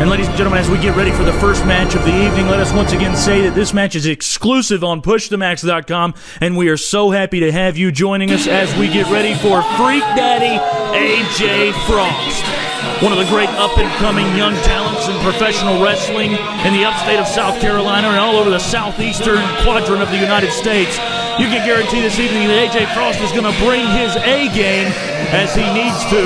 And ladies and gentlemen, as we get ready for the first match of the evening, let us once again say that this match is exclusive on PushTheMax.com, and we are so happy to have you joining us as we get ready for Freak Daddy AJ Frost, one of the great up-and-coming young talents in professional wrestling in the upstate of South Carolina and all over the southeastern quadrant of the United States. You can guarantee this evening that AJ Frost is going to bring his A game as he needs to.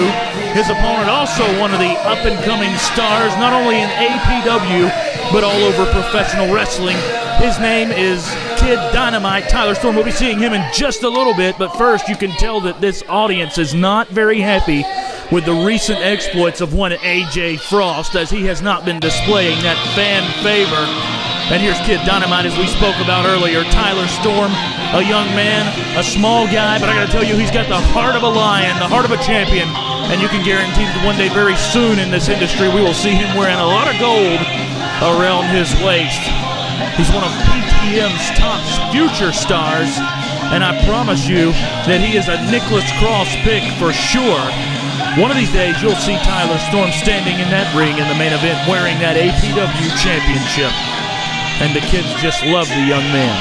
His opponent also one of the up-and-coming stars, not only in APW, but all over professional wrestling. His name is Kid Dynamite. Tyler Storm will be seeing him in just a little bit, but first you can tell that this audience is not very happy with the recent exploits of one AJ Frost, as he has not been displaying that fan favor. And here's Kid Dynamite, as we spoke about earlier. Tyler Storm, a young man, a small guy, but I gotta tell you, he's got the heart of a lion, the heart of a champion, and you can guarantee that one day very soon in this industry we will see him wearing a lot of gold around his waist. He's one of PTM's top future stars, and I promise you that he is a Nicholas Cross pick for sure. One of these days you'll see Tyler Storm standing in that ring in the main event wearing that APW championship. And the kids just love the young man.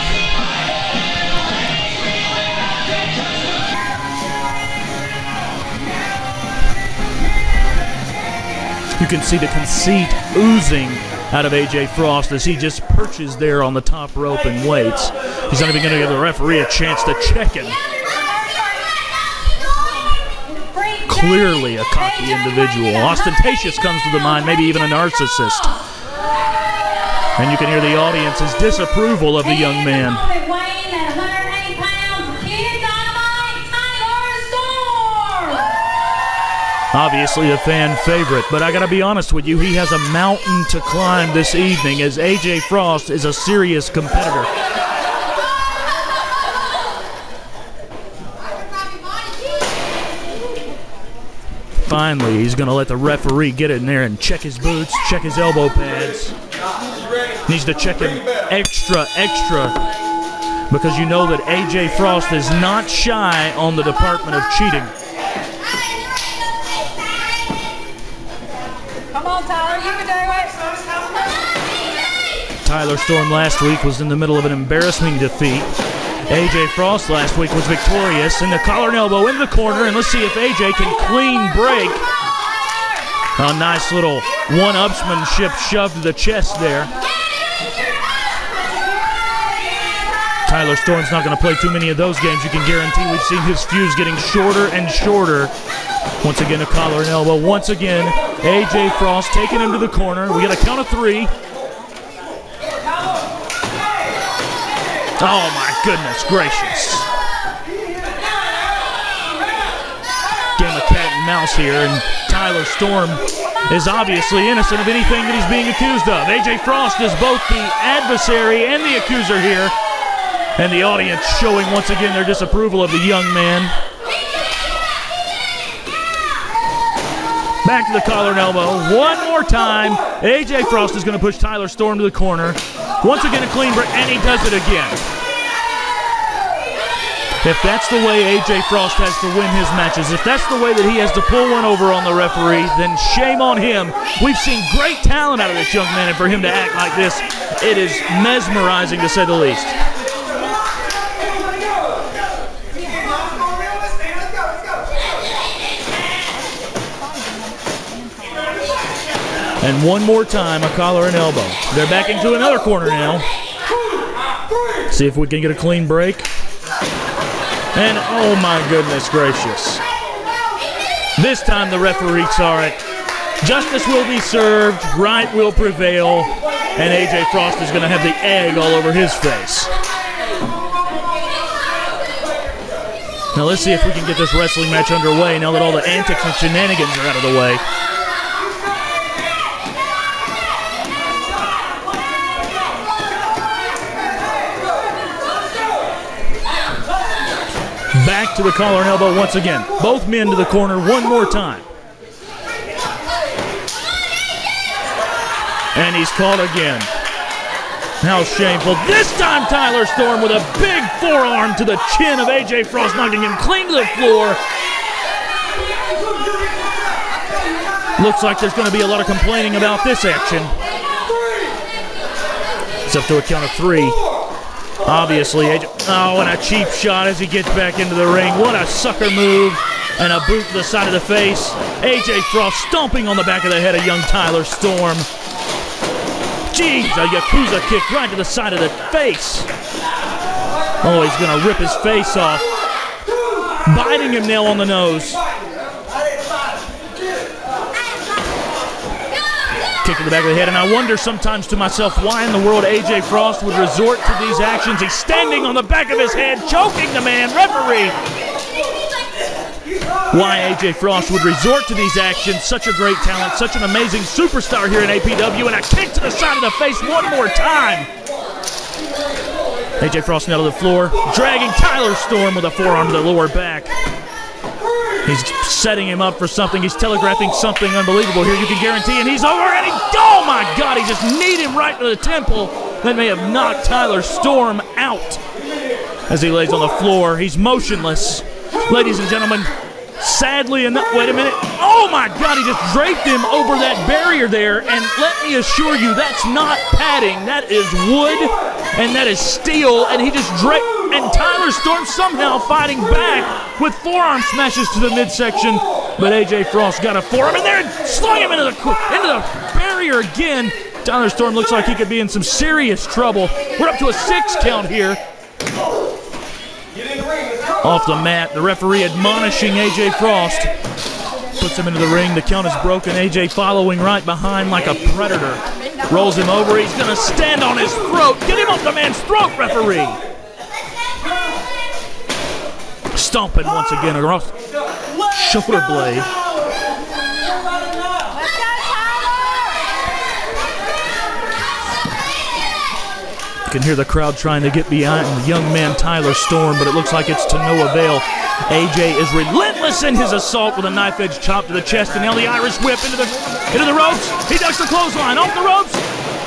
You can see the conceit oozing out of AJ Frost as he just perches there on the top rope and waits. He's not even going to give the referee a chance to check him. Clearly a cocky individual. Ostentatious comes to the mind, maybe even a narcissist. And you can hear the audience's disapproval of the young man. Obviously a fan favorite, but I gotta be honest with you, he has a mountain to climb this evening, as AJ Frost is a serious competitor. Finally, he's gonna let the referee get in there and check his boots, check his elbow pads. Needs to check him extra, because you know that AJ Frost is not shy on the department of cheating. Come on, Tyler, you can do it. Tyler Storm last week was in the middle of an embarrassing defeat. AJ Frost last week was victorious in the collar and elbow in the corner, and let's see if AJ can clean break. A nice little one-upsmanship shove to the chest there. Tyler Storm's not going to play too many of those games. You can guarantee we've seen his fuse getting shorter and shorter. Once again, a collar and elbow. Once again, AJ Frost taking him to the corner. We got a count of 3. Oh, my goodness gracious. Game of cat and mouse here, and Tyler Storm is obviously innocent of anything that he's being accused of. AJ Frost is both the adversary and the accuser here, and the audience showing once again their disapproval of the young man. Back to the collar and elbow. One more time. AJ Frost is going to push Tyler Storm to the corner. Once again, a clean break, and he does it again. If that's the way AJ Frost has to win his matches, if that's the way that he has to pull one over on the referee, then shame on him. We've seen great talent out of this young man, and for him to act like this, it is mesmerizing to say the least. And one more time, a collar and elbow. They're back into another corner now. See if we can get a clean break. And oh my goodness gracious. This time the referee saw it. Justice will be served, right will prevail, and AJ Frost is going to have the egg all over his face. Now let's see if we can get this wrestling match underway now that all the antics and shenanigans are out of the way. Back to the collar and elbow once again. Both men to the corner one more time. And he's caught again. How shameful. This time Tyler Storm with a big forearm to the chin of AJ Frost, knocking him clean to the floor. Looks like there's going to be a lot of complaining about this action. It's up to a count of 3. Obviously, oh, and a cheap shot as he gets back into the ring. What a sucker move. And a boot to the side of the face. AJ Frost stomping on the back of the head of young Tyler Storm. Jeez, a Yakuza kick right to the side of the face. Oh, he's going to rip his face off. Biting him nail on the nose. Kick to the back of the head, and I wonder sometimes to myself why in the world AJ Frost would resort to these actions. He's standing on the back of his head, choking the man. Referee! Why AJ Frost would resort to these actions. Such a great talent, such an amazing superstar here in APW, and a kick to the side of the face one more time. AJ Frost now to the floor, dragging Tyler Storm with a forearm to the lower back. He's setting him up for something. He's telegraphing something unbelievable here, you can guarantee, and he's over, and oh my God, he just kneed him right to the temple. That may have knocked Tyler Storm out. As he lays on the floor, he's motionless. Ladies and gentlemen, sadly enough, wait a minute. Oh my God, he just draped him over that barrier there, and let me assure you, that's not padding. That is wood, and that is steel, and he just draped, and Tyler Storm somehow fighting back with forearm smashes to the midsection, but AJ Frost got a forearm in there and slung him into the barrier again. Tyler Storm looks like he could be in some serious trouble. We're up to a 6 count here. Off the mat, the referee admonishing AJ Frost. Puts him into the ring, the count is broken. AJ following right behind like a predator. Rolls him over, he's gonna stand on his throat. Get him off the man's throat, referee! Stomping once again across shoulder blade. You can hear the crowd trying to get behind the young man Tyler Storm, but it looks like it's to no avail. AJ is relentless in his assault with a knife-edge chop to the chest, and now the Irish whip into the ropes. He ducks the clothesline off the ropes.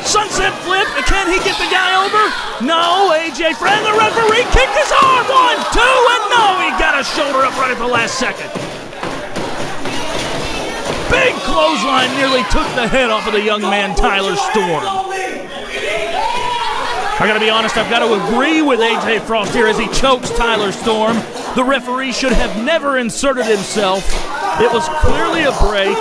Sunset flip. Can he get the guy over? No. AJ Friend, the referee kicked his arm. 1, 2, and no. He got a shoulder up right at the last second. Big clothesline nearly took the head off of the young man Tyler Storm. I gotta be honest, I've got to agree with AJ Frost here as he chokes Tyler Storm. The referee should have never inserted himself. It was clearly a break,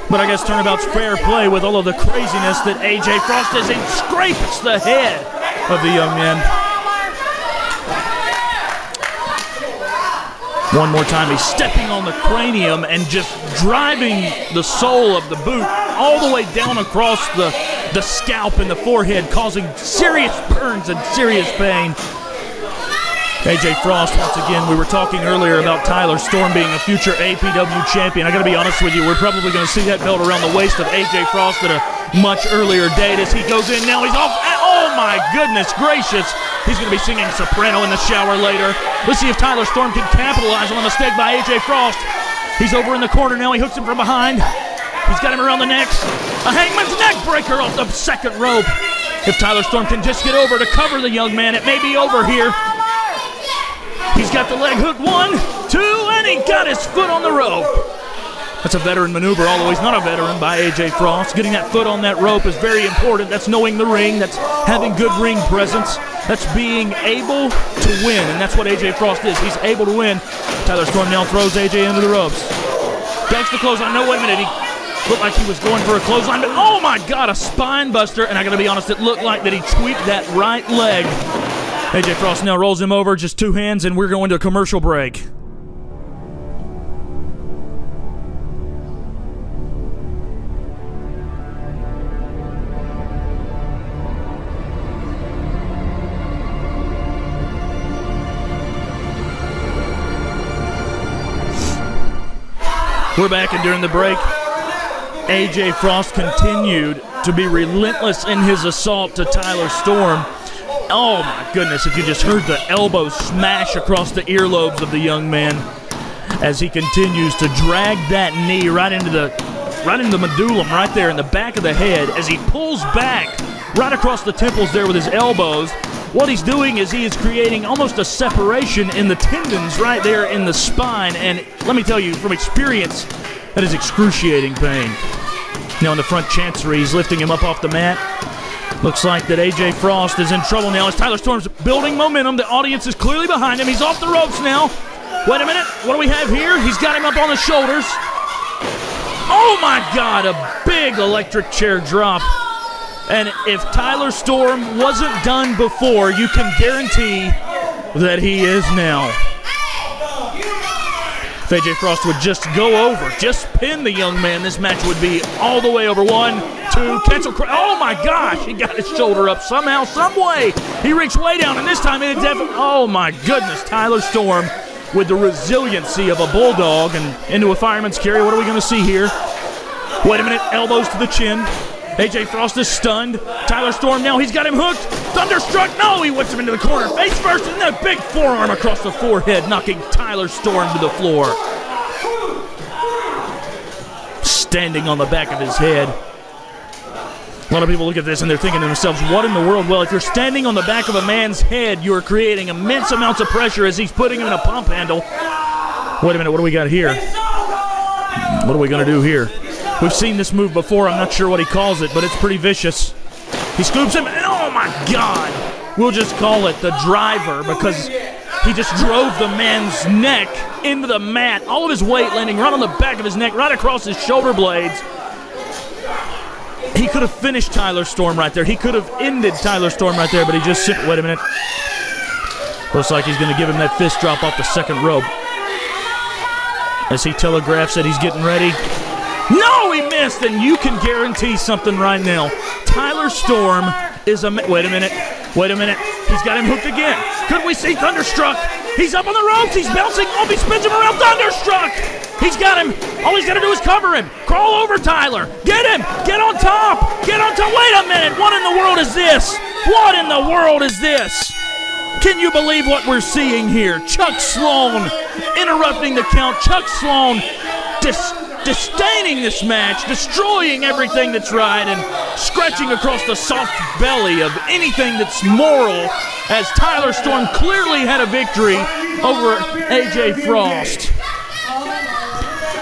but I guess turnabout's fair play with all of the craziness that AJ Frost does. He scrapes the head of the young man. One more time, he's stepping on the cranium and just driving the sole of the boot all the way down across the scalp and the forehead, causing serious burns and serious pain. AJ Frost, once again, we were talking earlier about Tyler Storm being a future APW champion. I gotta be honest with you, we're probably gonna see that belt around the waist of AJ Frost at a much earlier date as he goes in. Now he's off. Oh my goodness gracious. He's gonna be singing soprano in the shower later. Let's see if Tyler Storm can capitalize on the mistake by AJ Frost. He's over in the corner now. He hooks him from behind. He's got him around the neck. A hangman's neck breaker off the second rope. If Tyler Storm can just get over to cover the young man, it may be over here. He's got the leg hook. 1, 2, and he got his foot on the rope. That's a veteran maneuver, although he's not a veteran, by AJ Frost. Getting that foot on that rope is very important. That's knowing the ring. That's having good ring presence. That's being able to win, and that's what AJ Frost is. He's able to win. Tyler Storm now throws AJ into the ropes. Ducks the clothesline. No, wait a minute. He looked like he was going for a clothesline, but oh my God, a spine buster. And I gotta be honest, it looked like that he tweaked that right leg. AJ Frost now rolls him over, just 2 hands, and we're going to a commercial break. We're back, and during the break, AJ Frost continued to be relentless in his assault to Tyler Storm. Oh my goodness, if you just heard the elbow smash across the earlobes of the young man as he continues to drag that knee right into the medullum, right there in the back of the head, as he pulls back right across the temples there with his elbows. What he's doing is he is creating almost a separation in the tendons right there in the spine, and let me tell you from experience, That is excruciating pain. Now in the front chancery, he's lifting him up off the mat. Looks like that AJ Frost is in trouble now as Tyler Storm's building momentum. The audience is clearly behind him. He's off the ropes now. Wait a minute. What do we have here? He's got him up on the shoulders. Oh my God, a big electric chair drop. And if Tyler Storm wasn't done before, you can guarantee that he is now. If AJ Frost would just go over, just pin the young man, this match would be all the way over. 1, 2, cancel. Oh my gosh, he got his shoulder up somehow, some way. He reached way down, and this time it definitely. Oh my goodness, Tyler Storm with the resiliency of a bulldog and into a fireman's carry. What are we going to see here? Wait a minute, elbows to the chin. AJ Frost is stunned. Tyler Storm now, he's got him hooked. Thunderstruck, no, he whips him into the corner. Face first, and then a big forearm across the forehead, knocking Tyler Storm to the floor. Standing on the back of his head. A lot of people look at this and they're thinking to themselves, what in the world? Well, if you're standing on the back of a man's head, you're creating immense amounts of pressure as he's putting him in a pump handle. Wait a minute, what do we got here? What are we going to do here? We've seen this move before. I'm not sure what he calls it, but it's pretty vicious. He scoops him, and oh my God! We'll just call it the driver because he just drove the man's neck into the mat. All of his weight landing right on the back of his neck, right across his shoulder blades. He could have finished Tyler Storm right there. He could have ended Tyler Storm right there, but he just wait a minute. Looks like he's going to give him that fist drop off the second rope. As he telegraphs that he's getting ready. No, he missed, and you can guarantee something right now. Tyler Storm is a... Wait a minute. He's got him hooked again. Could we see Thunderstruck? He's up on the ropes. He's bouncing off. He spins him around. Thunderstruck! He's got him. All he's got to do is cover him. Crawl over Tyler. Get him. Get on top. Get on top. Wait a minute. What in the world is this? What in the world is this? Can you believe what we're seeing here? Chuck Sloan interrupting the count. Chuck Sloan disdaining this match, destroying everything that's right, and scratching across the soft belly of anything that's moral, as Tyler Storm clearly had a victory over AJ Frost.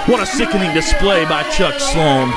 What a sickening display by Chuck Sloan.